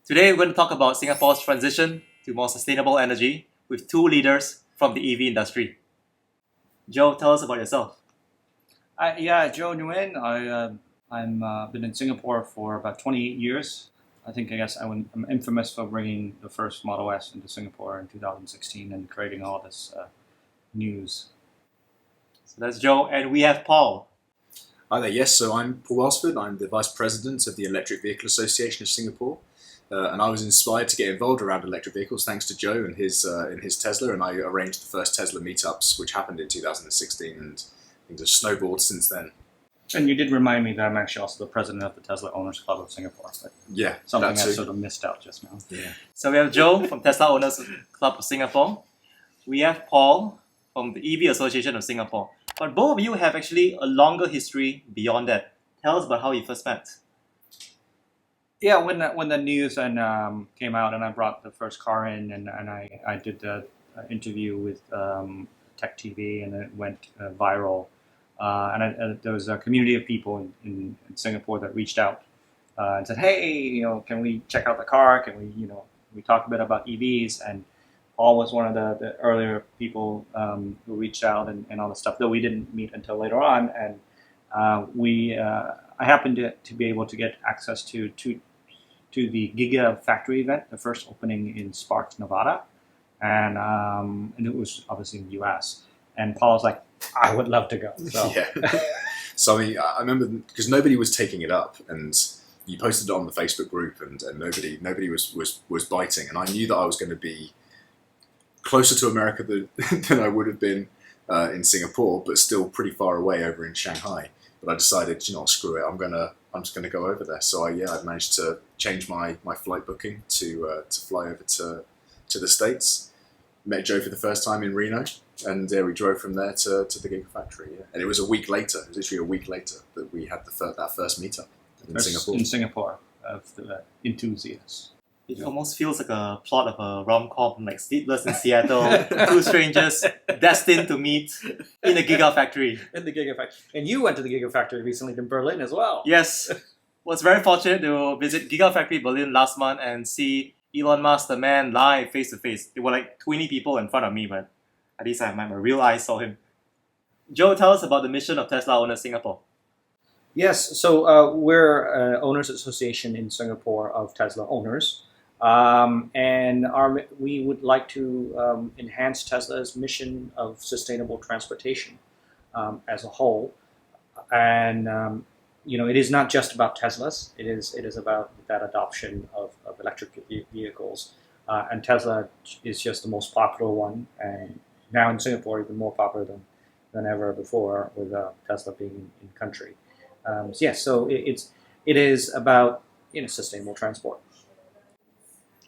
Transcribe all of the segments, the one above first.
Today, we're going to talk about Singapore's transition to more sustainable energy with two leaders from the EV industry. Joe, tell us about yourself. Joe Nguyen. I'm been in Singapore for about 28 years. I'm infamous for bringing the first Model S into Singapore in 2016 and creating all this news. So that's Joe, and we have Paul. Hi there, yes, so I'm Paul Osford. I'm the Vice President of the Electric Vehicle Association of Singapore. And I was inspired to get involved around electric vehicles thanks to Joe and his Tesla, and I arranged the first Tesla meetups, which happened in 2016, and things have snowballed since then. And you did remind me that I'm actually also the president of the Tesla Owners Club of Singapore. Yeah, something I sort of missed out just now. Yeah. So we have Joe from Tesla Owners Club of Singapore. We have Paul from the EV Association of Singapore. But both of you have actually a longer history beyond that. Tell us about how you first met. Yeah, when the news came out and I brought the first car in and I did the interview with Tech TV and it went viral. There was a community of people in Singapore that reached out and said, "Hey, can we check out the car? Can we talk a bit about EVs?" And Paul was one of the earlier people who reached out and all the stuff, though we didn't meet until later on. And I happened to be able to get access to the Gigafactory event, the first opening in Sparks, Nevada, and it was obviously in the U.S. And Paul was like, "I would love to go." So. Yeah. So I remember because nobody was taking it up, and you posted it on the Facebook group, and nobody was biting, and I knew that I was going to be closer to America than I would have been in Singapore, but still pretty far away over in Shanghai. But I decided, screw it, I'm just gonna go over there. So I managed to change my flight booking to fly over to the States. Met Joe for the first time in Reno, and we drove from there to the Gigafactory. Yeah. And it was a week later. It was literally a week later that we had that first meetup in Singapore. In Singapore of the enthusiasts. It almost feels like a plot of a rom-com, like Sleepless in Seattle, two strangers destined to meet in the Gigafactory. In the Gigafactory. And you went to the Gigafactory recently in Berlin as well. Yes. Was very fortunate to visit Gigafactory Berlin last month and see Elon Musk, the man, live face to face. There were like 20 people in front of me, but at least my real eyes saw him. Joe, tell us about the mission of Tesla Owners Singapore. Yes, so we're an owners association in Singapore of Tesla owners. And we would like to enhance Tesla's mission of sustainable transportation as a whole. And it is not just about Teslas. It is about that adoption of electric vehicles. And Tesla is just the most popular one, and now in Singapore even more popular than ever before, with Tesla being in country. So it is about sustainable transport.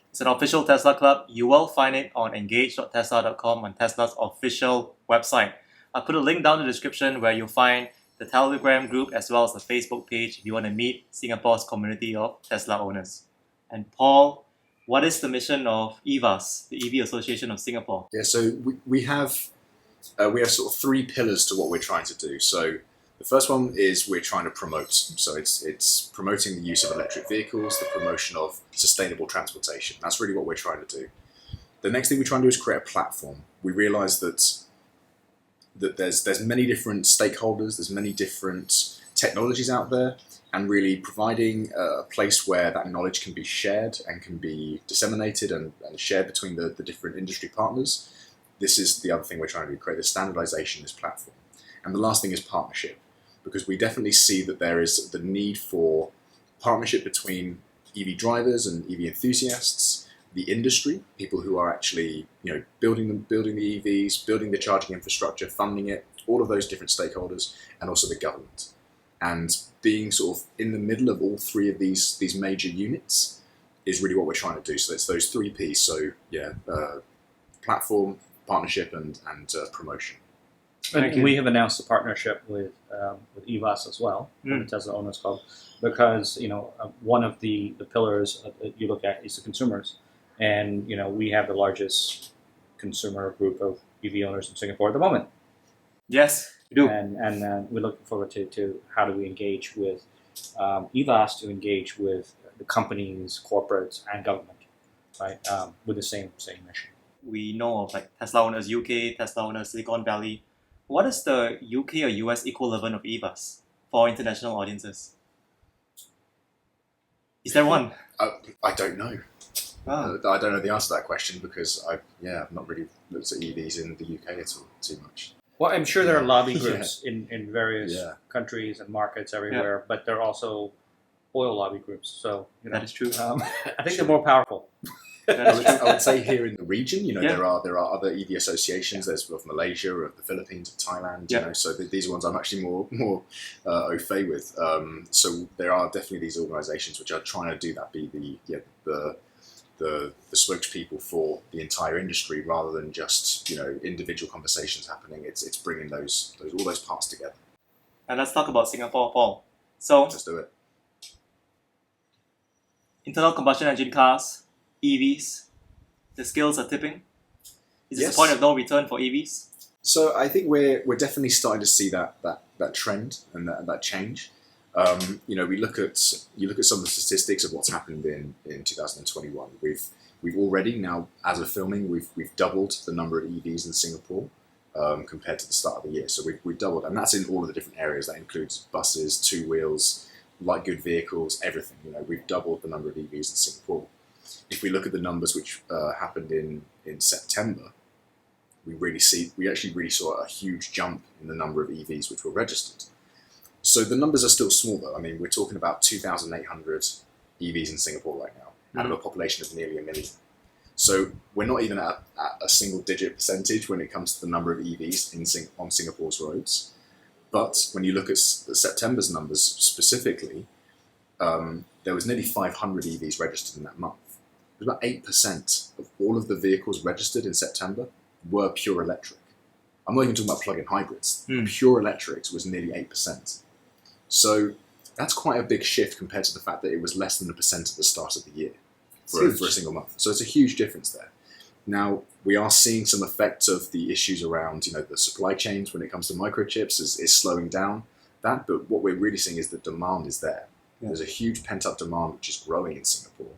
It's an official Tesla club. You will find it on engage.tesla.com on Tesla's official website. I'll put a link down in the description where you'll find the Telegram group as well as the Facebook page if you want to meet Singapore's community of Tesla owners. And Paul, what is the mission of EVAS, the EV Association of Singapore? Yeah, so we have sort of three pillars to what we're trying to do. So the first one is we're trying to promote. So it's promoting the use of electric vehicles, the promotion of sustainable transportation. That's really what we're trying to do. The next thing we're trying to do is create a platform. We realise that there's many different stakeholders, there's many different technologies out there, and really providing a place where that knowledge can be shared and can be disseminated and shared between the different industry partners. This is the other thing we're trying to do, create the standardization of this platform. And the last thing is partnership, because we definitely see that there is the need for partnership between EV drivers and EV enthusiasts, the industry, people who are actually building the EVs, building the charging infrastructure, funding it, all of those different stakeholders, and also the government. And being sort of in the middle of all three of these major units is really what we're trying to do. So it's those three P's. So platform, partnership, and promotion. And we have announced a partnership with EVAS as well, the Tesla Owners Club, because one of the pillars that you look at is the consumers, and we have the largest consumer group of EV owners in Singapore at the moment. Yes, we do. And we're looking forward to how do we engage with EVAS to engage with the companies, corporates, and government, right, with the same mission. We know of like Tesla owners UK, Tesla owners Silicon Valley. What is the UK or US equivalent of EVAs for international audiences? Is there one? I don't know. Ah, I don't know the answer to that question because I've not really looked at EVs in the UK at all too much. Well, I'm sure there are lobby Yeah. groups in various Yeah. countries and markets everywhere, but there are also oil lobby groups. So that is true. I think they're more powerful. That is true. I would say here in the region, Yeah. there are other EV associations. There's of Malaysia, of the Philippines, of Thailand. Yeah. So these are ones I'm actually more au fait with. So there are definitely these organisations which are trying to do that, be the spokespeople for the entire industry rather than just individual conversations happening. It's bringing all those parts together. And let's talk about Singapore, Paul. So, Let's do it. internal combustion engine cars, EVs, the scales are tipping. Is this Yes. a point of no return for EVs? So I think we're definitely starting to see that trend and that change. We look at some of the statistics of what's happened in 2021. We've already now, as of filming, we've doubled the number of EVs in Singapore compared to the start of the year. So we've doubled, and that's in all of the different areas. That includes buses, two wheels, light good vehicles, everything. We've doubled the number of EVs in Singapore. If we look at the numbers which happened in September, we actually really saw a huge jump in the number of EVs which were registered. So the numbers are still small though. I mean, we're talking about 2,800 EVs in Singapore right now, out of a population of nearly 1 million. So we're not even at a single digit percentage when it comes to the number of EVs on Singapore's roads. But when you look at September's numbers specifically, there was nearly 500 EVs registered in that month. It was about 8% of all of the vehicles registered in September were pure electric. I'm not even talking about plug-in hybrids. Pure electrics was nearly 8%. So that's quite a big shift compared to the fact that it was less than 1% at the start of the year for a single month. So it's a huge difference there. Now, we are seeing some effects of the issues around the supply chains when it comes to microchips is slowing down that, but what we're really seeing is the demand is there. Yeah. There's a huge pent-up demand which is growing in Singapore.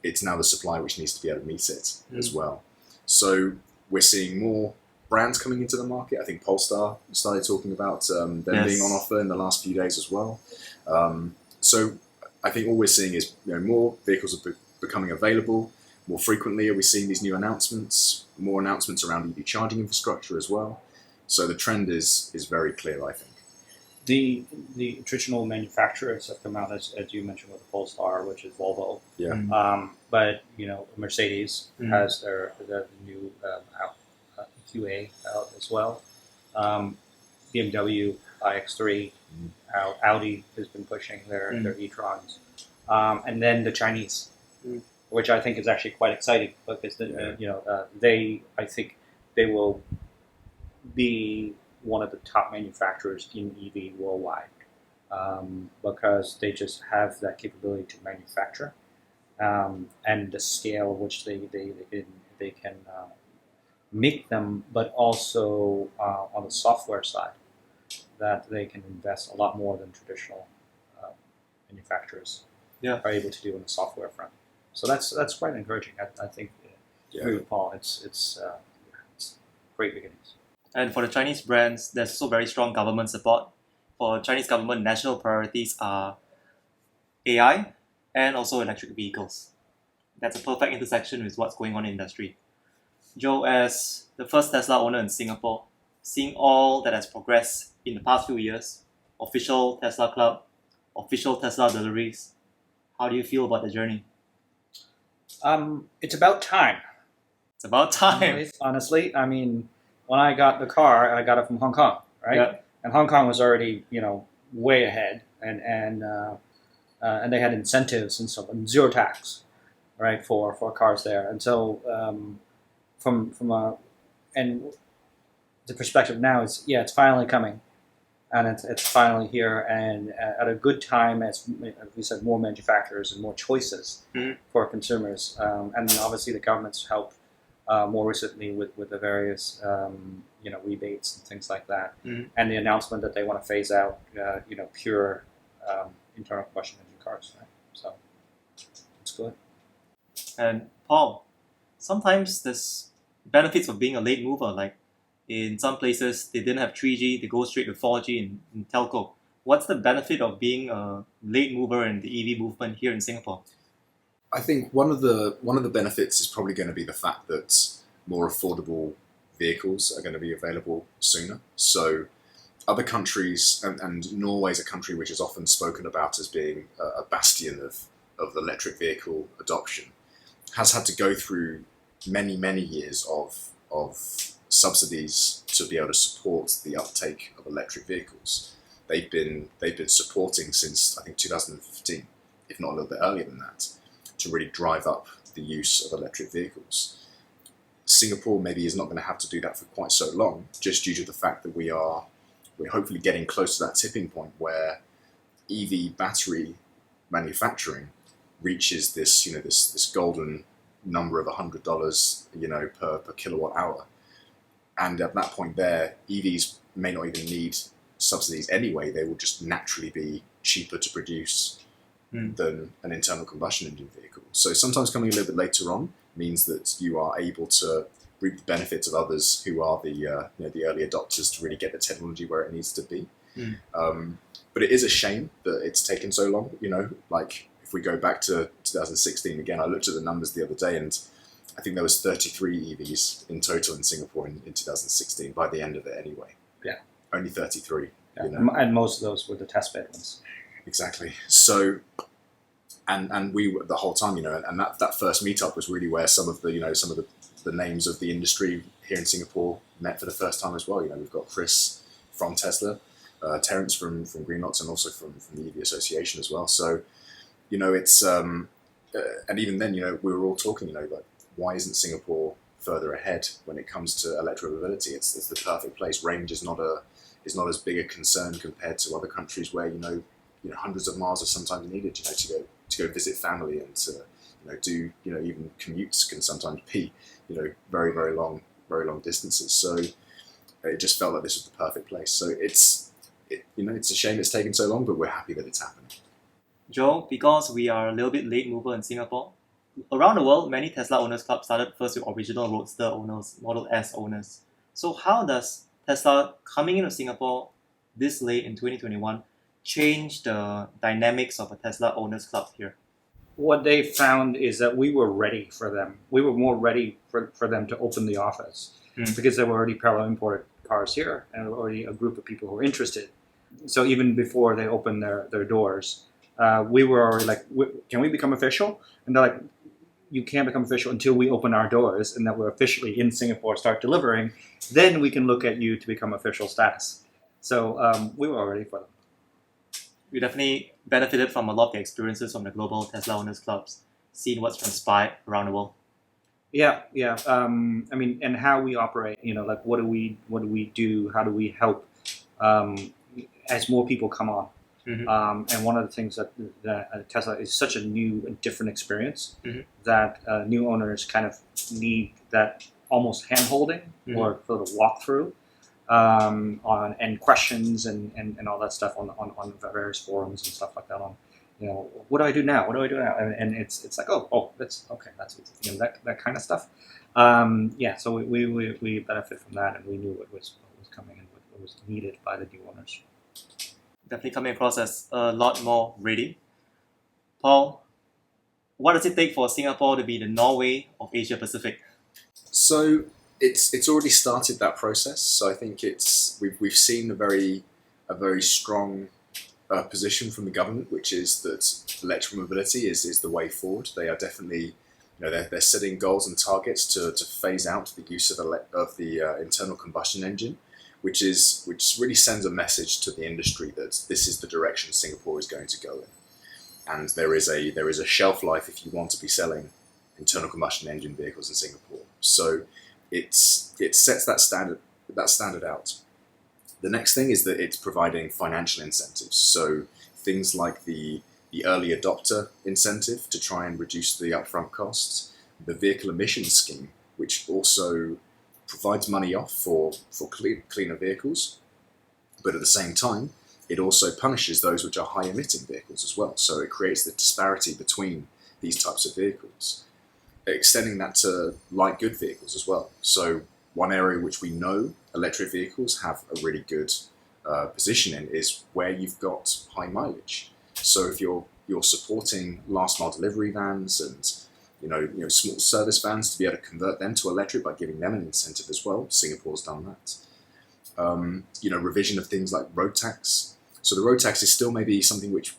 It's now the supply which needs to be able to meet it as well. So we're seeing more brands coming into the market. I think Polestar started talking about them being on offer in the last few days as well. So I think all we're seeing is more vehicles are becoming available. More frequently are we seeing these new announcements, more announcements around EV charging infrastructure as well. So the trend is very clear, I think. The traditional manufacturers have come out, as you mentioned, with the Polestar, which is Volvo. Yeah. But Mercedes has their new EQA out as well. BMW iX3 out. Audi has been pushing their e-trons, and then the Chinese, which I think is actually quite exciting because I think they will be one of the top manufacturers in EV worldwide because they just have that capability to manufacture and the scale at which they can make them, but also on the software side that they can invest a lot more than traditional manufacturers are able to do on the software front. So that's quite encouraging. I think agree with Paul. It's great beginnings. And for the Chinese brands, there's also very strong government support. For Chinese government, national priorities are AI and also electric vehicles. That's a perfect intersection with what's going on in the industry. Joe, as the first Tesla owner in Singapore, seeing all that has progressed in the past few years, official Tesla Club, official Tesla deliveries, how do you feel about the journey? It's about time. It's about time. Honestly, I mean, when I got the car, I got it from Hong Kong, right? Yeah. And Hong Kong was already, way ahead, and they had incentives and so on, zero tax, right, for cars there. And so, from the perspective now is, it's finally coming, and it's finally here, and at a good time, as we said, more manufacturers and more choices for consumers, and obviously the government's help. More recently with the various rebates and things like that, and the announcement that they want to phase out pure internal combustion engine cars. Right? So good. And Paul, sometimes there's benefits of being a late mover. Like in some places, they didn't have 3G, they go straight to 4G in telco. What's the benefit of being a late mover in the EV movement here in Singapore? I think one of the benefits is probably going to be the fact that more affordable vehicles are going to be available sooner. So other countries, and Norway is a country which is often spoken about as being a bastion of electric vehicle adoption, has had to go through many years of subsidies to be able to support the uptake of electric vehicles. They've been supporting since, I think, 2015, if not a little bit earlier than that, to really drive up the use of electric vehicles. Singapore maybe is not going to have to do that for quite so long, just due to the fact that we're hopefully getting close to that tipping point where EV battery manufacturing reaches this golden number of $100 per kilowatt hour, and at that point there, EVs may not even need subsidies anyway. They will just naturally be cheaper to produce than an internal combustion engine vehicle. So sometimes coming a little bit later on means that you are able to reap the benefits of others who are the early adopters to really get the technology where it needs to be. But it is a shame that it's taken so long. Like if we go back to 2016 again, I looked at the numbers the other day, and I think there was 33 EVs in total in Singapore in 2016. By the end of it, anyway. Yeah. Only 33. Yeah. And most of those were the test bed ones. Exactly. So, and we were the whole time, and that first meetup was really where some of the names of the industry here in Singapore met for the first time as well. We've got Chris from Tesla, Terence from Greenlots, and also from the EV Association as well. So, it's and even then, we were all talking, like, why isn't Singapore further ahead when it comes to electromobility? It's the perfect place. Range is not as big a concern compared to other countries where hundreds of miles are sometimes needed, to go visit family, and to do even commutes can sometimes be very long distances. So it just felt like this was the perfect place. So it's a shame it's taken so long, but we're happy that it's happened. Joe, because we are a little bit late mover in Singapore, around the world, many Tesla Owners Club started first with original Roadster owners, Model S owners. So how does Tesla coming into Singapore this late in 2021 change the dynamics of a Tesla Owners Club here? What they found is that we were ready for them. We were more ready for them to open the office because there were already parallel imported cars here, and there were already a group of people who were interested. So even before they opened their doors, we were already like, can we become official? And they're like, you can't become official until we open our doors and that we're officially in Singapore, start delivering. Then we can look at you to become official status. So we were ready for them. We definitely benefited from a lot of the experiences from the global Tesla Owners Clubs, seeing what's transpired around the world. Yeah. And how we operate, like what do we do? How do we help as more people come on? And one of the things that Tesla is such a new and different experience that new owners kind of need that almost hand-holding or sort of walkthrough and questions and all that stuff on various forums and stuff like that. What do I do now? What do I do now? And it's like, that's okay. That's easy. That kind of stuff. So we benefit from that, and we knew what was coming and what was needed by the new owners. Definitely coming across as a lot more ready. Paul, what does it take for Singapore to be the Norway of Asia Pacific? So it's already started that process. So I think we've seen a very strong position from the government, which is that electromobility is the way forward. They are definitely, they're setting goals and targets to phase out the use of the internal combustion engine, which really sends a message to the industry that this is the direction Singapore is going to go in, and there is a shelf life if you want to be selling internal combustion engine vehicles in Singapore. So it sets that standard out. The next thing is that it's providing financial incentives. So things like the early adopter incentive to try and reduce the upfront costs, the vehicle emissions scheme, which also provides money off for cleaner vehicles, but at the same time, it also punishes those which are high emitting vehicles as well. So it creates the disparity between these types of vehicles. Extending that to light good vehicles as well. So one area which we know electric vehicles have a really good position in is where you've got high mileage. So if you're supporting last mile delivery vans and small service vans, to be able to convert them to electric by giving them an incentive as well. Singapore's done that. Revision of things like road tax. So the road tax is still maybe something which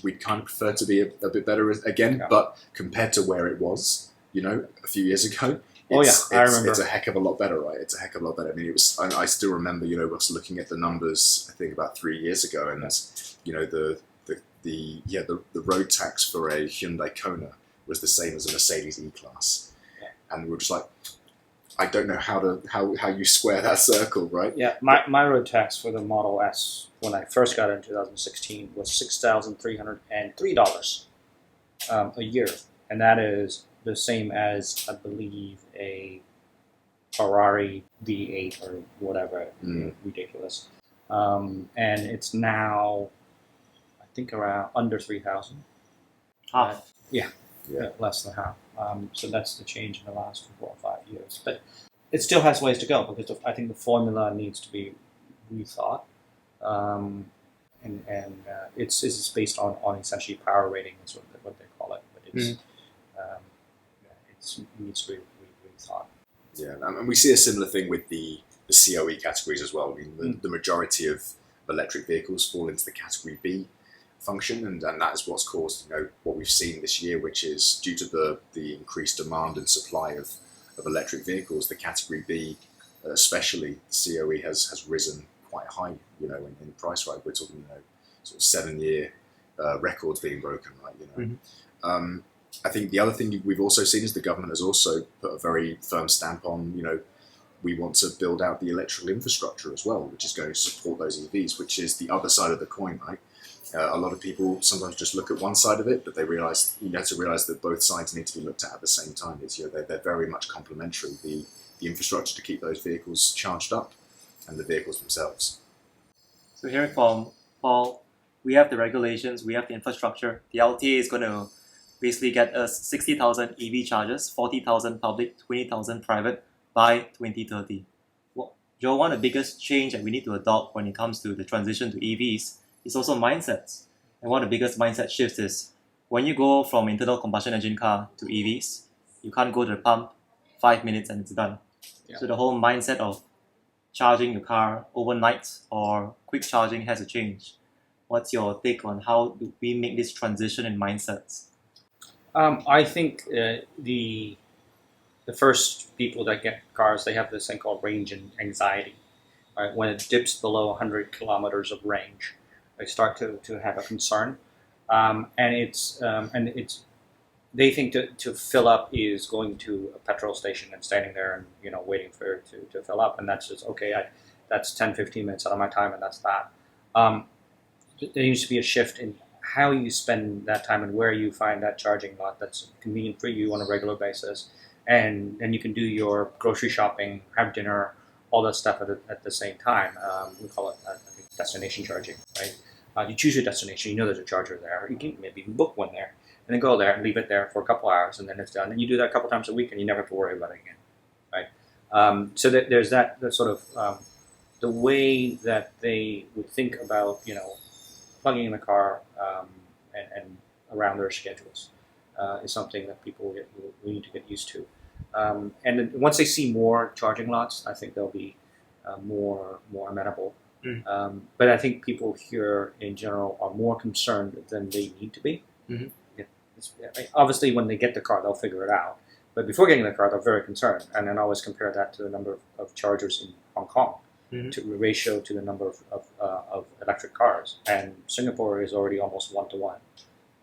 we'd kind of prefer to be a bit better again, but compared to where it was, a few years ago, I remember. It's a heck of a lot better, right? It's a heck of a lot better. I mean, I still remember, us looking at the numbers, I think about 3 years ago, and the road tax for a Hyundai Kona was the same as a Mercedes E-Class, and we were just like, I don't know how you square that circle, right? Yeah, my road tax for the Model S when I first got it in 2016 was $6,303 a year, and that is the same as, I believe, a Ferrari V8 or whatever, ridiculous. And it's now, I think, around under 3,000. Half. Yeah, less than half. So that's the change in the last 4 or 5 years. But it still has ways to go because I think the formula needs to be rethought. It's based on essentially power rating is what they call it. But it needs to be rethought. Yeah, and we see a similar thing with the COE categories as well. I mean, the majority of electric vehicles fall into the Category B function, and that is what's caused what we've seen this year, which is due to the increased demand and supply of electric vehicles. The Category B, especially COE, has risen quite high. In price, right? We're talking sort of 7-year records being broken, right? I think the other thing we've also seen is the government has also put a very firm stamp on, we want to build out the electrical infrastructure as well, which is going to support those EVs, which is the other side of the coin, right? A lot of people sometimes just look at one side of it, but you have to realize that both sides need to be looked at the same time. They're very much complementary, the infrastructure to keep those vehicles charged up and the vehicles themselves. So hearing from Paul, we have the regulations, we have the infrastructure. The LTA is going to basically get us 60,000 EV chargers, 40,000 public, 20,000 private by 2030. Joe, one of the biggest change that we need to adopt when it comes to the transition to EVs is also mindsets. And one of the biggest mindset shifts is when you go from internal combustion engine car to EVs, you can't go to the pump 5 minutes and it's done. Yeah. So the whole mindset of charging your car overnight or quick charging has to change. What's your take on how do we make this transition in mindsets? I think the first people that get cars, they have this thing called range anxiety. Right? When it dips below 100 kilometers of range, they start to have a concern, they think to fill up is going to a petrol station and standing there and waiting for it to fill up, and that's just okay. That's 10-15 minutes out of my time, and that's that. There needs to be a shift in how you spend that time and where you find that charging lot that's convenient for you on a regular basis, and then you can do your grocery shopping, have dinner, all that stuff at the same time. We call it I think destination charging, right? You choose your destination, there's a charger there. You can maybe even book one there, and then go there and leave it there for a couple hours, and then it's done. And you do that a couple times a week, and you never have to worry about it again, right? So there's that sort of the way that they would think about plugging in the car and around their schedules is something that people we need to get used to. And then once they see more charging lots, I think they'll be more amenable. But I think people here in general are more concerned than they need to be. Obviously, when they get the car, they'll figure it out. But before getting the car, they're very concerned. And then always compare that to the number of chargers in Hong Kong, to the ratio to the number of electric cars. And Singapore is already almost 1-to-1.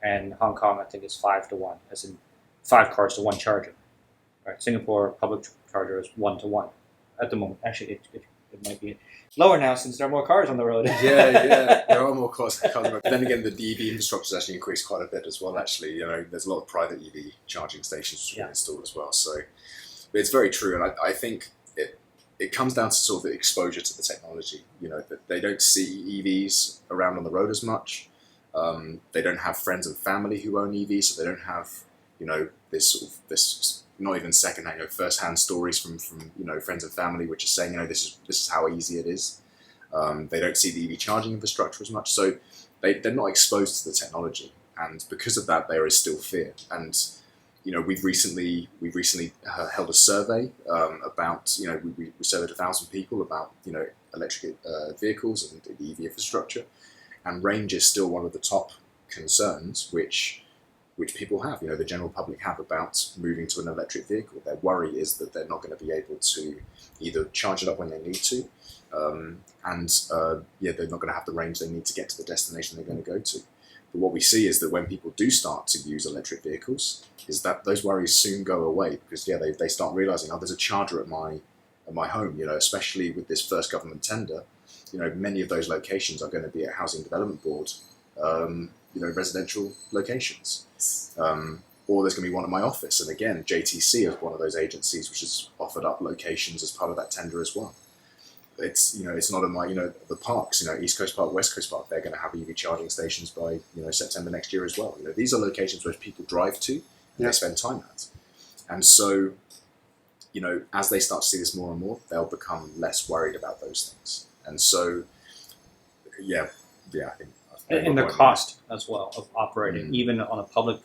And Hong Kong, I think, is 5-to-1, as in 5 cars to 1 charger. Right? Singapore public charger is 1-to-1 at the moment. Actually, it might be lower now since there are more cars on the road. yeah, there are more cars. But then again, the EV infrastructure has actually increased quite a bit as well. Actually, there's a lot of private EV charging stations which are installed as well. So, but it's very true, and I think it comes down to sort of the exposure to the technology. That they don't see EVs around on the road as much. They don't have friends and family who own EVs, so they don't have this sort of this not even secondhand, first-hand stories from friends and family, which are saying, this is how easy it is. They don't see the EV charging infrastructure as much, so they're not exposed to the technology, and because of that, there is still fear. And we've recently held a survey about we surveyed 1,000 people about electric vehicles and the EV infrastructure, and range is still one of the top concerns which people have, the general public have about moving to an electric vehicle. Their worry is that they're not going to be able to either charge it up when they need to, and they're not going to have the range they need to get to the destination they're going to go to. But what we see is that when people do start to use electric vehicles, is that those worries soon go away, because they start realizing, there's a charger at my home, especially with this first government tender. Many of those locations are going to be at Housing Development Board, residential locations. Or there's going to be one at my office. And again, JTC is one of those agencies which has offered up locations as part of that tender as well. It's not in my, the parks, East Coast Park, West Coast Park, they're going to have EV charging stations by, September next year as well. These are locations where people drive to and they spend time at. And so, as they start to see this more and more, they'll become less worried about those things. And so, I think. And the cost as well of operating, even on a public,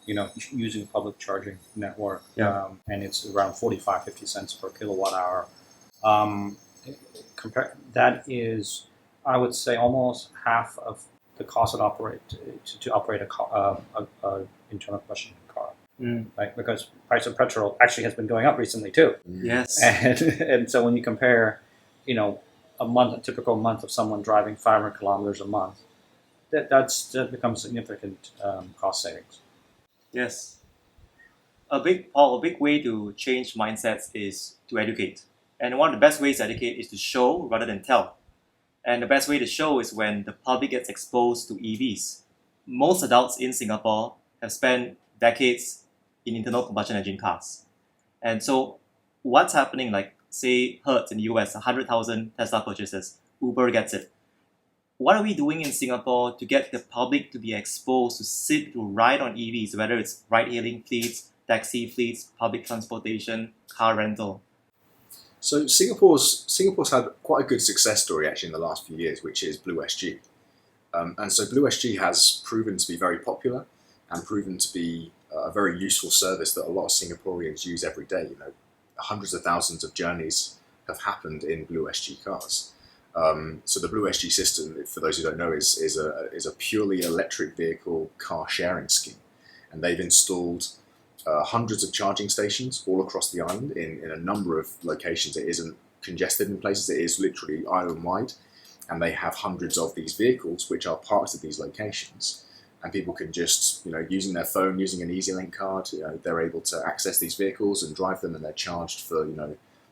using a public charging network, and it's around 50 cents per kilowatt hour. That is, I would say, almost half of the cost to operate a internal combustion car, right? Because price of petrol actually has been going up recently too. Yes. And so when you compare, a typical month of someone driving 500 kilometers a month, that becomes significant cost savings. Yes. A big way to change mindsets is to educate. And one of the best ways to educate is to show rather than tell. And the best way to show is when the public gets exposed to EVs. Most adults in Singapore have spent decades in internal combustion engine cars. And so what's happening, like say Hertz in the US, 100,000 Tesla purchases, Uber gets it. What are we doing in Singapore to get the public to be exposed, to ride on EVs, whether it's ride-hailing fleets, taxi fleets, public transportation, car rental? So Singapore's had quite a good success story actually in the last few years, which is Blue SG. And so Blue SG has proven to be very popular and proven to be a very useful service that a lot of Singaporeans use every day. Hundreds of thousands of journeys have happened in Blue SG cars. So the Blue SG system, for those who don't know, is a purely electric vehicle car sharing scheme, and they've installed hundreds of charging stations all across the island in a number of locations. It isn't congested in places; it is literally island wide, and they have hundreds of these vehicles which are parked at these locations, and people can just using their phone, using an EasyLink card, they're able to access these vehicles and drive them, and they're charged for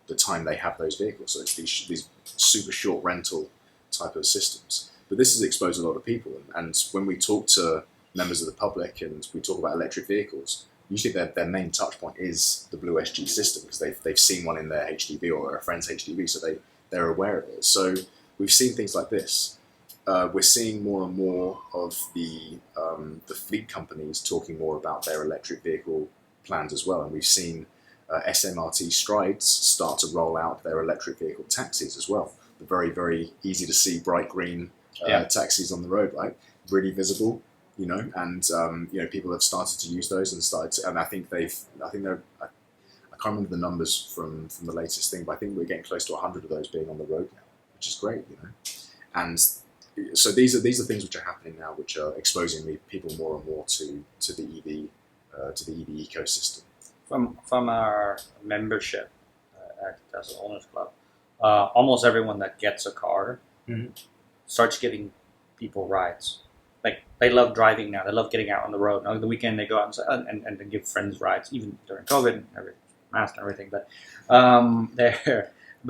the time they have those vehicles. So it's these super short rental type of systems. But this has exposed a lot of people. And when we talk to members of the public and we talk about electric vehicles, usually their main touch point is the Blue SG system, because they've seen one in their HDB or a friend's HDB, so they're aware of it. So we've seen things like this. We're seeing more and more of the fleet companies talking more about their electric vehicle plans as well. And we've seen SMRT Strides start to roll out their electric vehicle taxis as well. The very, very easy to see bright green taxis on the road, right? Really visible, and people have started to use those and I think they're, I can't remember the numbers from the latest thing, but I think we're getting close to 100 of those being on the road now, which is great, And so these are things which are happening now, which are exposing people more and more to the EV ecosystem. From our membership at Tesla Owners Club, almost everyone that gets a car starts giving people rides. Like they love driving now; they love getting out on the road. On the weekend, they go out and give friends rides, even during COVID and everything, mask and everything. But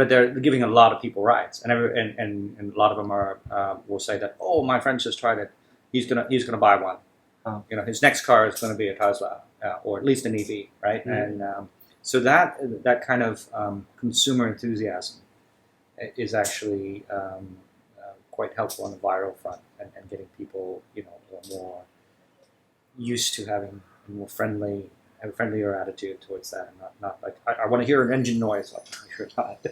they're giving a lot of people rides, and a lot of them are will say that, oh, my friend just tried it. He's gonna buy one. Oh. His next car is going to be a Tesla, or at least an EV, right? Mm-hmm. And so that kind of consumer enthusiasm is actually quite helpful on the viral front, and getting people, more used to having more friendly, have a friendlier attitude towards that, and not like I want to hear an engine noise. Like you're not.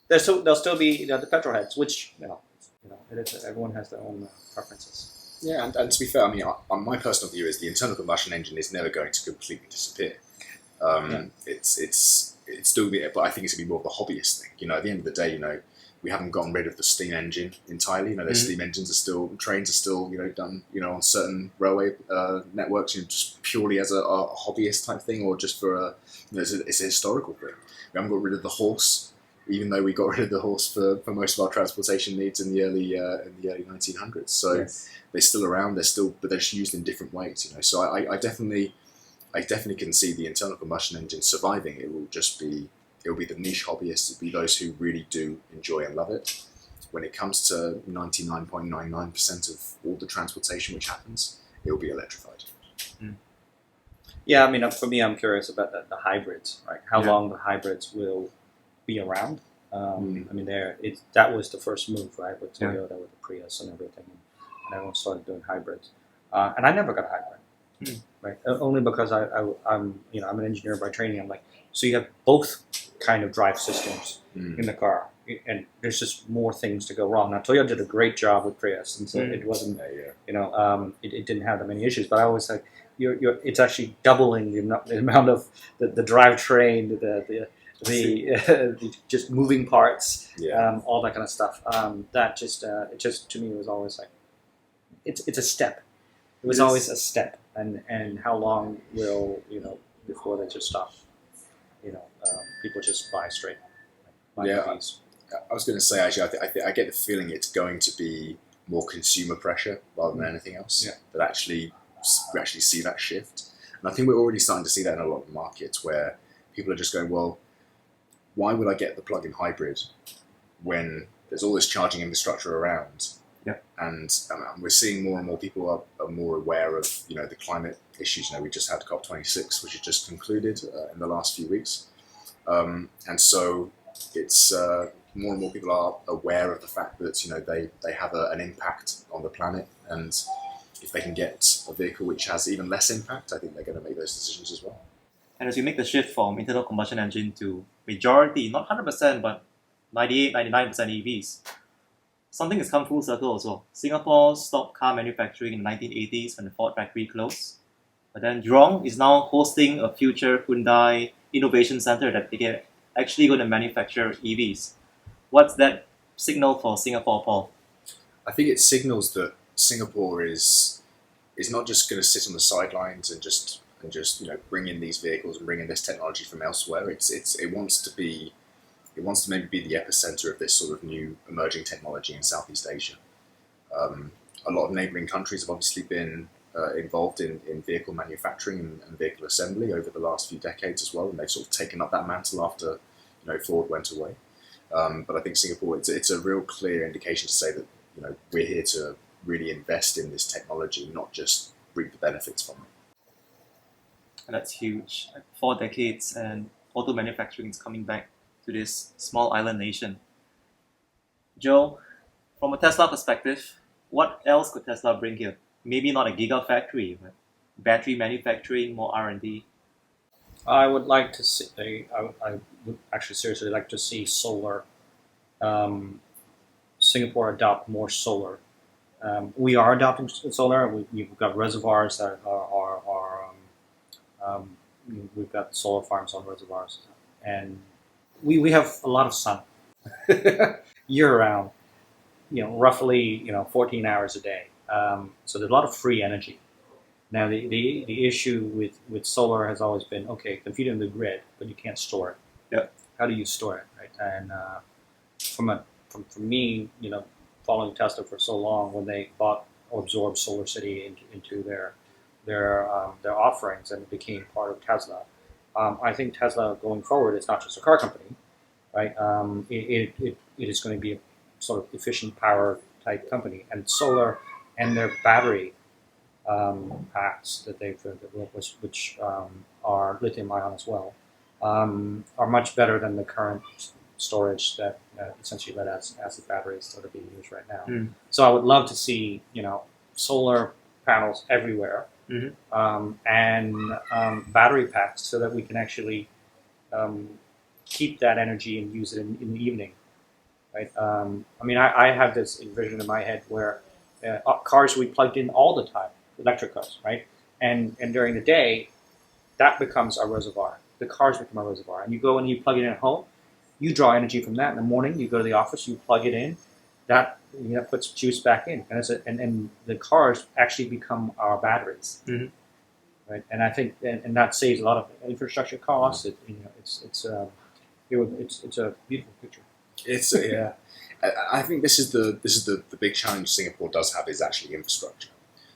There'll still be the petrol heads, which it is, everyone has their own preferences. Yeah, and to be fair, I mean, on my personal view is the internal combustion engine is never going to completely disappear. It's still there, but I think it's going to be more of a hobbyist thing. At the end of the day, we haven't gotten rid of the steam engine entirely. There's steam engines are still, trains are still, done, on certain railway networks, just purely as a hobbyist type thing, or just for it's a historical thing. We haven't got rid of the horse, even though we got rid of the horse for most of our transportation needs in the early 1900s. So Yes. they're still around. But they're just used in different ways. So I definitely can see the internal combustion engine surviving. It'll be the niche hobbyists. It'll be those who really do enjoy and love it. When it comes to 99.99% of all the transportation which happens, it will be electrified. Yeah, I mean, for me, I'm curious about the hybrids, right? How Yeah. long the hybrids will be around. I mean, that was the first move, right, with Toyota, with the Prius and everything, and everyone started doing hybrids. And I never got a hybrid, right? Only because I'm an engineer by training. I'm like, so you have both kind of drive systems in the car, and there's just more things to go wrong. Now, Toyota did a great job with Prius, and so it wasn't, it didn't have that many issues. But I always like, it's actually doubling the amount of the drivetrain, the just moving parts, all that kind of stuff. That just it just to me was always like, it's a step. It was always a step, and how long will before they just stop? People just buy straight. EVs. I was going to say, actually, I get the feeling it's going to be more consumer pressure rather than anything else. Yeah. That we actually see that shift. And I think we're already starting to see that in a lot of markets where people are just going, well, why would I get the plug-in hybrid when there's all this charging infrastructure around? Yeah. And we're seeing more and more people are more aware of the climate issues. We just had COP26, which had just concluded in the last few weeks, and so it's more and more people are aware of the fact that they have an impact on the planet, and if they can get a vehicle which has even less impact, I think they're going to make those decisions as well. And as we make the shift from internal combustion engine to majority, not 100%, but 98, 99% EVs, something has come full circle as well. Singapore stopped car manufacturing in the 1980s when the Ford factory closed. But then Jurong is now hosting a future Hyundai innovation center that they're actually going to manufacture EVs. What's that signal for Singapore, Paul? I think it signals that Singapore is not just going to sit on the sidelines and just bring in these vehicles and bring in this technology from elsewhere. It wants to maybe be the epicenter of this sort of new emerging technology in Southeast Asia. A lot of neighbouring countries have obviously been involved in vehicle manufacturing and vehicle assembly over the last few decades as well, and they've sort of taken up that mantle after Ford went away. But I think Singapore, it's a real clear indication to say that we're here to really invest in this technology, not just reap the benefits from it. And that's huge. 4 decades and auto manufacturing is coming back to this small island nation. Joe, from a Tesla perspective, what else could Tesla bring here? Maybe not a gigafactory, but battery manufacturing, more R&D. I would like to see. I would actually seriously like to see solar. Singapore adopt more solar. We are adopting solar. We've got reservoirs that we've got solar farms on reservoirs, and we have a lot of sun year round. Roughly 14 hours a day. So there's a lot of free energy. Now the issue with solar has always been, okay, compete in the grid, but you can't store it. Yep. How do you store it, right? And from me, following Tesla for so long, when they bought or absorbed SolarCity into their offerings and it became part of Tesla, I think Tesla going forward is not just a car company, right? It is going to be a sort of efficient power type company, and solar and their battery packs that they've developed, which are lithium ion as well, are much better than the current storage that essentially lead acid batteries that are being used right now. So I would love to see solar panels everywhere, Mhm. and battery packs so that we can actually keep that energy and use it in the evening. Right? I mean, I have this vision in my head where cars we plugged in all the time, electric cars, right? And during the day, that becomes our reservoir. The cars become our reservoir, and you go and you plug it in at home. You draw energy from that in the morning. You go to the office, you plug it in. That puts juice back in, and the cars actually become our batteries, Mhm. right? And I think and that saves a lot of infrastructure costs. It's a beautiful picture. It's yeah. I think this is the big challenge Singapore does have is actually infrastructure.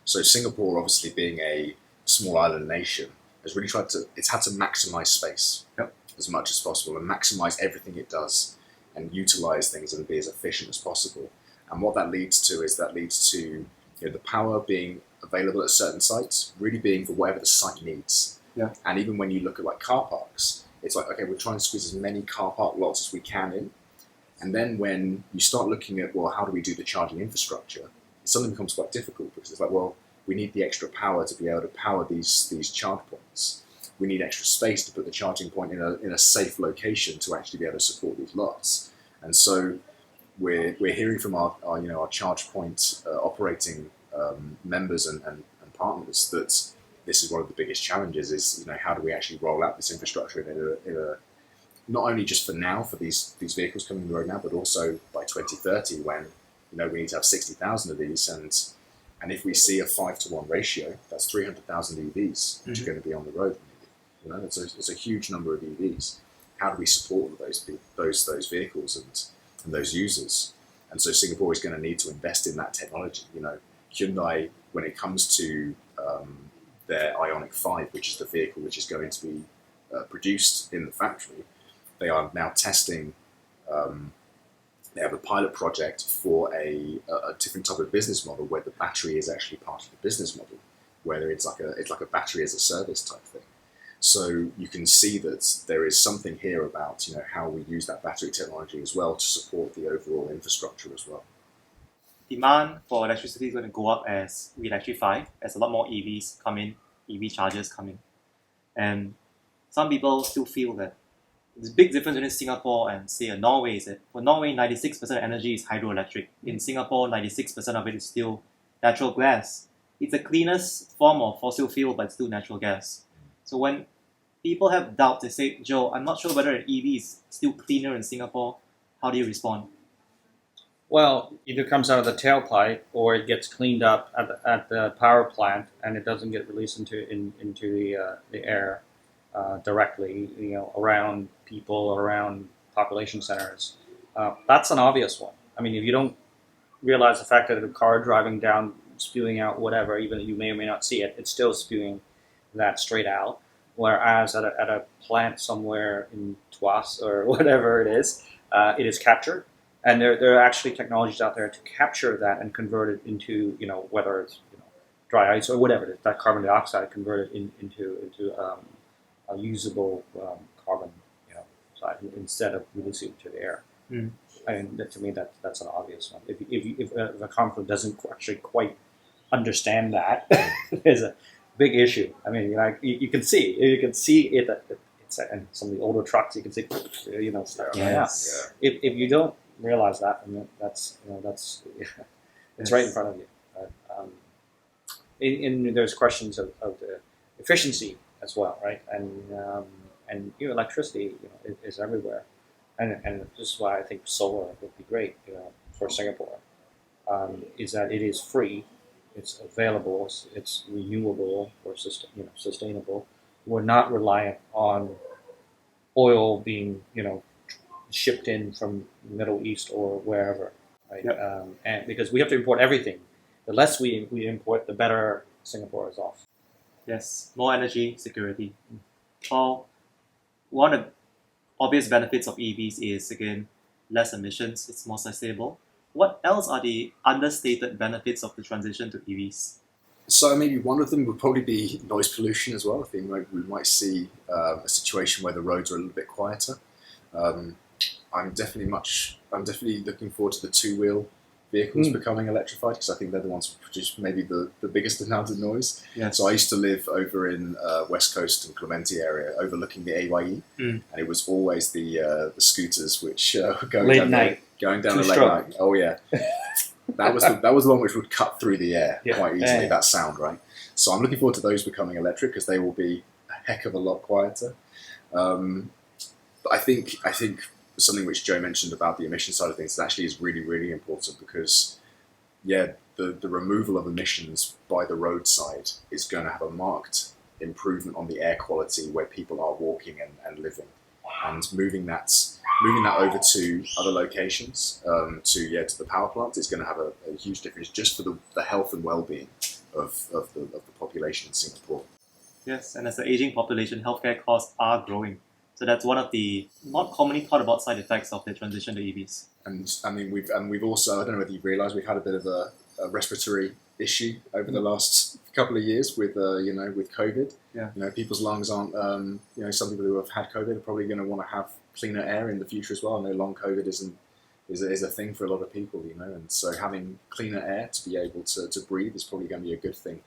So Singapore, obviously being a small island nation, has really it's had to maximize space Yep. as much as possible and maximize everything it does and utilize things and be as efficient as possible. And what that leads to the power being available at certain sites, really being for whatever the site needs. Yeah. And even when you look at like car parks, it's like, okay, we're trying to squeeze as many car park lots as we can in. And then when you start looking at, well, how do we do the charging infrastructure? It suddenly becomes quite difficult because it's like, well, we need the extra power to be able to power these charge points. We need extra space to put the charging point in a safe location to actually be able to support these lots. And so we're hearing from our charge point operating members and partners that this is one of the biggest challenges is how do we actually roll out this infrastructure in a not only just for now for these vehicles coming on the road now, but also by 2030 when we need to have 60,000 of these and if we see a 5-to-1 ratio, that's 300,000 EVs which are going to be on the road. It's a huge number of EVs. How do we support those vehicles and those users? And so Singapore is going to need to invest in that technology. Hyundai, when it comes to their Ioniq 5, which is the vehicle which is going to be produced in the factory, they are now testing. They have a pilot project for a different type of business model where the battery is actually part of the business model, where it's like a battery as a service type thing. So you can see that there is something here about how we use that battery technology as well to support the overall infrastructure as well. Demand for electricity is going to go up as we electrify, as a lot more EVs come in, EV chargers come in. And some people still feel that there's a big difference between Singapore and say Norway is it. For Norway, 96% of energy is hydroelectric. In Singapore, 96% of it is still natural gas. It's the cleanest form of fossil fuel, but it's still natural gas. So when people have doubts, they say, Joe, I'm not sure whether an EV is still cleaner in Singapore. How do you respond? Well, either comes out of the tailpipe or it gets cleaned up at the power plant and it doesn't get released into the air directly, around people or around population centers. That's an obvious one. I mean, if you don't realize the fact that a car driving down, spewing out whatever, even if you may or may not see it, it's still spewing that straight out. Whereas at a plant somewhere in Tuas or whatever it is captured. And there are actually technologies out there to capture that and convert it into, whether it's dry ice or whatever it is, that carbon dioxide, convert it into a usable carbon side instead of releasing it to the air. Mm. And to me, that's an obvious one. If a conflict doesn't actually quite understand that, there's a big issue. I mean, you can see it. It's and some of the older trucks, you can see, stuff. Yes. Yeah. If you don't realize that, and that's it's right in front of you. There's questions of the efficiency as well, right? And electricity is everywhere, and this is why I think solar would be great for Singapore. Is that it is free, it's available, it's renewable or sustainable. We're not reliant on oil being shipped in from the Middle East or wherever, right? Yep. And because we have to import everything, the less we import, the better Singapore is off. Yes, more energy security. Paul, one of the obvious benefits of EVs is, again, less emissions, it's more sustainable. What else are the understated benefits of the transition to EVs? So maybe one of them would probably be noise pollution as well. I think we might see a situation where the roads are a little bit quieter. I'm definitely looking forward to the two-wheel vehicles becoming electrified, because I think they're the ones who produce maybe the biggest amount of noise. Yes. So I used to live over in West Coast and Clementi area, overlooking the AYE, and it was always the scooters which were going Late down night. going down the late Two-stroke. night. Oh yeah, that was the one which would cut through the air Yeah. quite easily. Yeah. That sound, right? So I'm looking forward to those becoming electric, because they will be a heck of a lot quieter. But I think something which Joe mentioned about the emission side of things actually is really, really important, because the removal of emissions by the roadside is going to have a marked improvement on the air quality where people are walking and living, and moving that over to other locations, to the power plant, is going to have a huge difference just for the health and well-being of the population in Singapore. Yes, and as the aging population, healthcare costs are growing. So that's one of the not commonly thought about side effects of the transition to EVs. And I mean, we've also, I don't know whether you've realised, we've had a bit of a respiratory issue over the last couple of years with with COVID. Yeah. People's lungs aren't. Some people who have had COVID are probably going to want to have cleaner air in the future as well. I know long COVID is a thing for a lot of people. And so having cleaner air to be able to breathe is probably going to be a good thing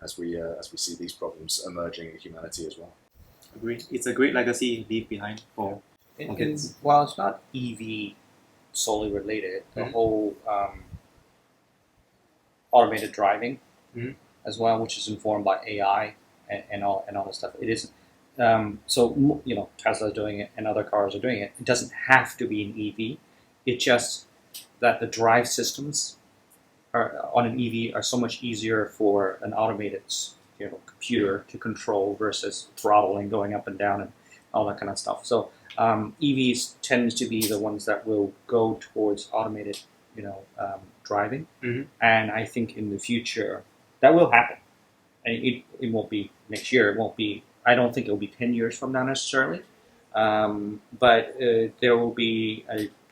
as we see these problems emerging in humanity as well. Agreed. It's a great legacy leave behind for kids. While it's not EV solely related, the whole automated driving as well, which is informed by AI and all that stuff. It is Tesla is doing it and other cars are doing it. It doesn't have to be an EV. It's just that the drive systems on an EV are so much easier for an automated computer to control versus throttling, going up and down, and all that kind of stuff. So EVs tends to be the ones that will go towards automated, driving. And I think in the future that will happen. And it won't be next year. It won't be. I don't think it will be 10 years from now necessarily. But there will be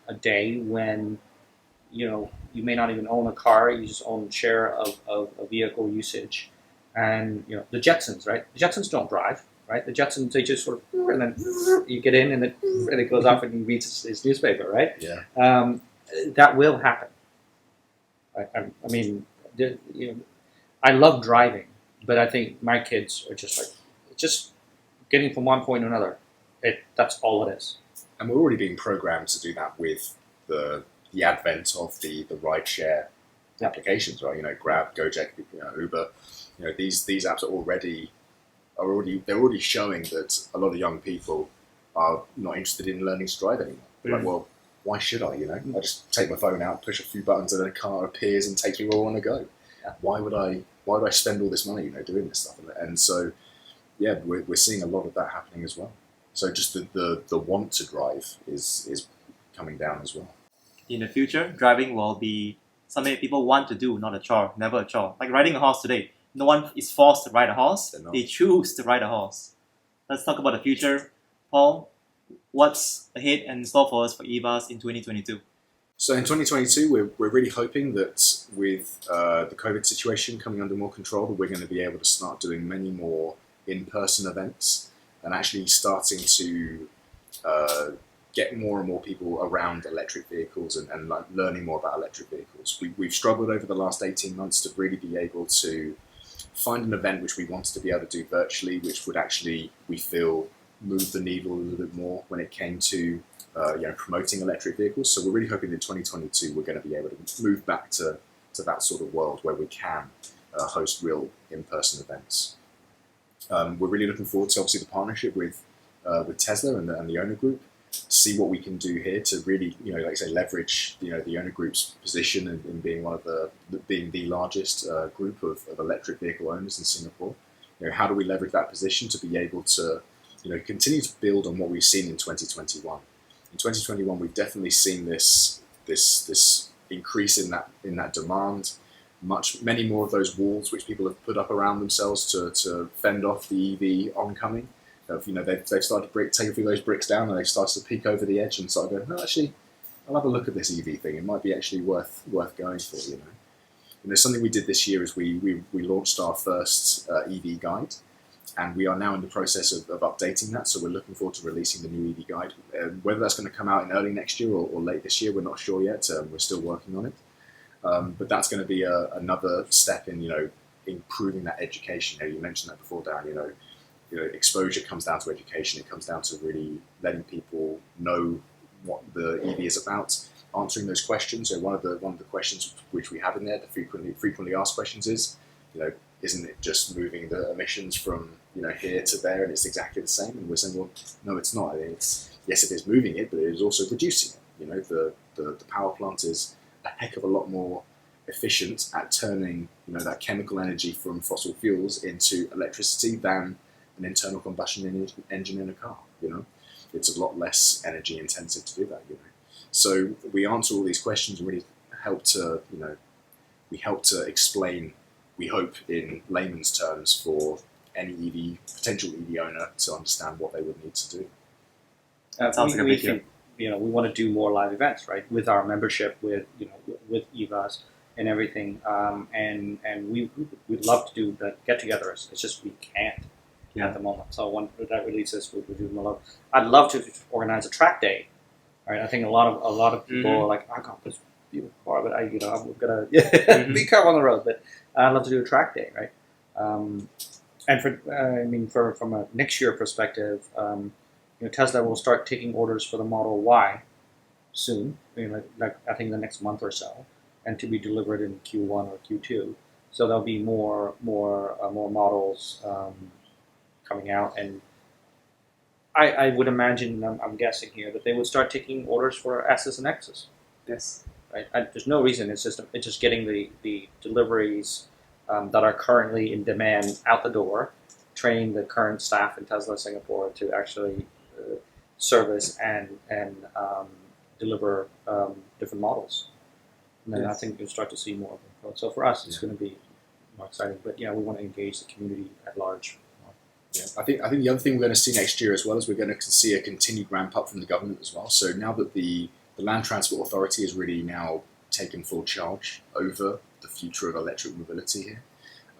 a day when you may not even own a car. You just own share of a vehicle usage. And the Jetsons, right? The Jetsons don't drive, right? The Jetsons, they just sort of, and then you get in, and it goes off and he reads his newspaper, right? Yeah. That will happen. I mean, I love driving, but I think my kids are just getting from one point to another. That's all it is. And we're already being programmed to do that with the advent of the rideshare applications, right? Grab, Gojek, Uber. These apps are already showing that a lot of young people are not interested in learning to drive anymore. They're like, well, why should I? I just take my phone out, push a few buttons, and then a car appears and takes me where I want to go. Yeah. Why would I spend all this money, doing this stuff? And so, we're seeing a lot of that happening as well. So just the want to drive is coming down as well. In the future, driving will be something that people want to do, not a chore, never a chore. Like riding a horse today. No one is forced to ride a horse. They choose to ride a horse. Let's talk about the future. Paul, what's ahead and in store for us for EVAs in 2022? So in 2022, we're really hoping that with the COVID situation coming under more control, that we're going to be able to start doing many more in-person events and actually starting to get more and more people around electric vehicles and learning more about electric vehicles. We've struggled over the last 18 months to really be able to find an event which we wanted to be able to do virtually, which would actually, we feel, move the needle a little bit more when it came to promoting electric vehicles. So we're really hoping in 2022 we're going to be able to move back to that sort of world where we can host real in-person events. We're really looking forward to obviously the partnership with Tesla and the owner group. See what we can do here to really, like I say, leverage the owner group's position in being one of being the largest group of electric vehicle owners in Singapore. How do we leverage that position to be able to continue to build on what we've seen in 2021? In 2021, we've definitely seen this increase in that demand. Many more of those walls which people have put up around themselves to fend off the EV oncoming. They've started to take a few of those bricks down, and they've started to peek over the edge and start going, no, actually, I'll have a look at this EV thing. It might be actually worth going for. Something we did this year is we launched our first EV guide, and we are now in the process of updating that. So we're looking forward to releasing the new EV guide. Whether that's going to come out in early next year or late this year, we're not sure yet. We're still working on it. But that's going to be another step in improving that education. You mentioned that before, Darren. Exposure comes down to education. It comes down to really letting people know what the EV is about, answering those questions. So one of the questions which we have in there, the frequently asked questions is, isn't it just moving the emissions from here to there, and it's exactly the same? And we're saying, well, no, it's not. Yes, it is moving it, but it is also reducing it. The power plant is a heck of a lot more efficient at turning that chemical energy from fossil fuels into electricity than an internal combustion engine in a car. It's a lot less energy intensive to do that. So we answer all these questions and really help to help to explain, we hope in layman's terms, for any potential EV owner to understand what they would need to do. Sounds like a we big deal. think, we want to do more live events, right, with our membership, with with EVAs and everything, and we'd love to do the get-togethers. It's just we can't at the moment. So when that releases, we'll do more. I'd love to organize a track day. Right, I think a lot of people are like, I got this beautiful car, but I'm gonna be careful on the road. But I'd love to do a track day, right? And from a next year perspective, Tesla will start taking orders for the Model Y soon. Like I think the next month or so, and to be delivered in Q1 or Q2. So there'll be more models coming out, and I would imagine, I'm guessing here, that they would start taking orders for S's and X's. Yes. Right? There's no reason. It's just getting the deliveries that are currently in demand out the door, training the current staff in Tesla Singapore to actually service and deliver different models. And then I think you'll start to see more of them. So for us, it's going to be more exciting. But we want to engage the community at large. Yeah, I think the other thing we're going to see next year as well is we're going to see a continued ramp up from the government as well. So now that the Land Transport Authority has really now taken full charge over the future of electric mobility here,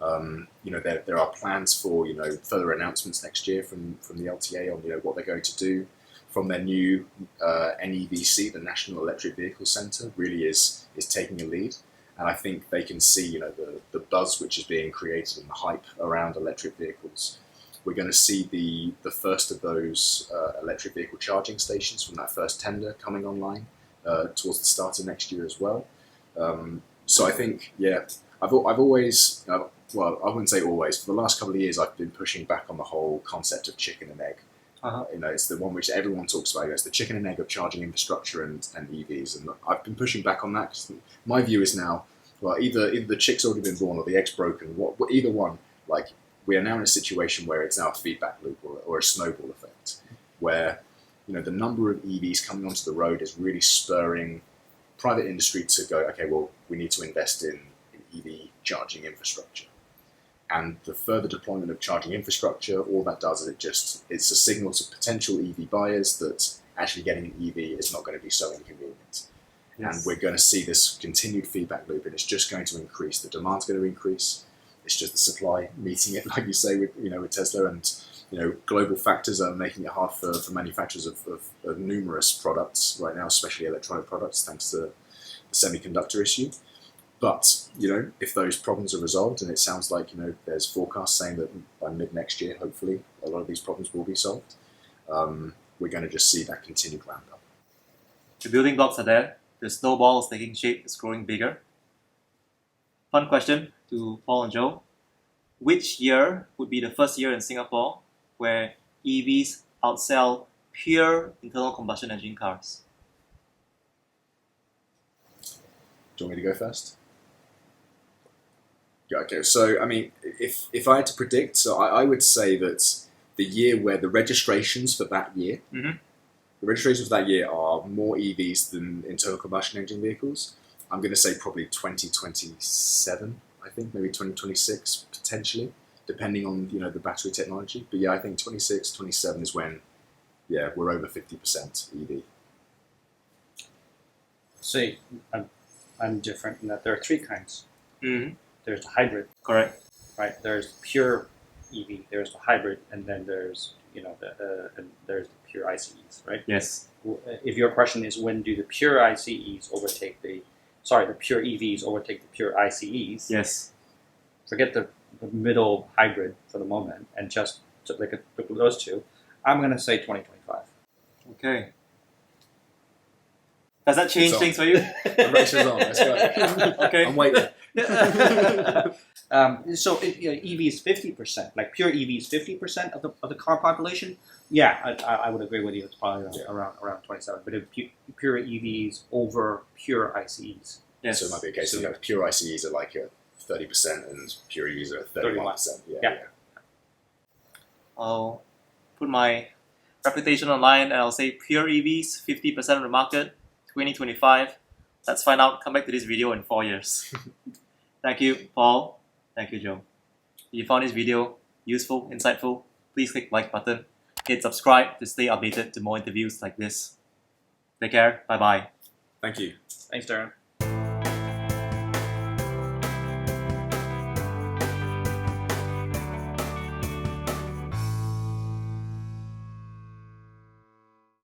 there are plans for further announcements next year from the LTA on what they're going to do. From their new NEVC, the National Electric Vehicle Centre, really is taking a lead. And I think they can see the buzz which is being created and the hype around electric vehicles. We're going to see the first of those electric vehicle charging stations from that first tender coming online towards the start of next year as well. So I think, I've always, well, I wouldn't say always, for the last couple of years I've been pushing back on the whole concept of chicken and egg. It's the one which everyone talks about. It's the chicken and egg of charging infrastructure and EVs, and I've been pushing back on that because my view is now, well, either the chick's already been born or the egg's broken. Either one, like. We are now in a situation where it's now a feedback loop or a snowball effect, where the number of EVs coming onto the road is really spurring private industry to go, okay, well, we need to invest in EV charging infrastructure. And the further deployment of charging infrastructure, all that does is it's a signal to potential EV buyers that actually getting an EV is not going to be so inconvenient. Yes. And we're going to see this continued feedback loop, and it's just going to increase. The demand's going to increase. It's just the supply meeting it, like you say, with Tesla, and global factors are making it hard for manufacturers of numerous products right now, especially electronic products, thanks to the semiconductor issue. But if those problems are resolved, and it sounds like there's forecasts saying that by mid next year, hopefully, a lot of these problems will be solved. We're going to just see that continued ramp up. The building blocks are there. The snowball is taking shape. It's growing bigger. Fun question to Paul and Joe. Which year would be the first year in Singapore where EVs outsell pure internal combustion engine cars? Do you want me to go first? Yeah, okay. So, I mean, if I had to predict, so I would say that the year where the registrations for that year, the registrations for that year are more EVs than internal combustion engine vehicles. I'm going to say probably 2027, I think, maybe 2026, potentially, depending on, the battery technology. But I think 26, 27 is when, we're over 50% EV. So I'm different in that there are three kinds. Mm-hmm. There's the hybrid. Correct. Right. There's pure EV. There's the hybrid, and then there's there's the pure ICEs. Right. Yes. If your question is when do the pure ICEs overtake the the pure EVs overtake the pure ICEs. Yes. Forget the middle hybrid for the moment and just look at those two. I'm going to say 2025. Okay. Does that change It's on. things for you? The race is on. Let's go. Okay. I'm waiting. So EV is 50%, like pure EV is 50% of the car population. Yeah, I would agree with you. It's probably around 27. But if pure EVs over pure ICEs. Yes. So it might be a case of pure ICEs are like at 30% and pure EVs are at 31%. Yeah. I'll put my reputation online and I'll say pure EVs, 50% of the market, 2025. Let's find out. Come back to this video in 4 years. Thank you, Paul. Thank you, Joe. If you found this video useful, insightful, please click the like button. Hit subscribe to stay updated to more interviews like this. Take care. Bye-bye. Thank you. Thanks, Darren.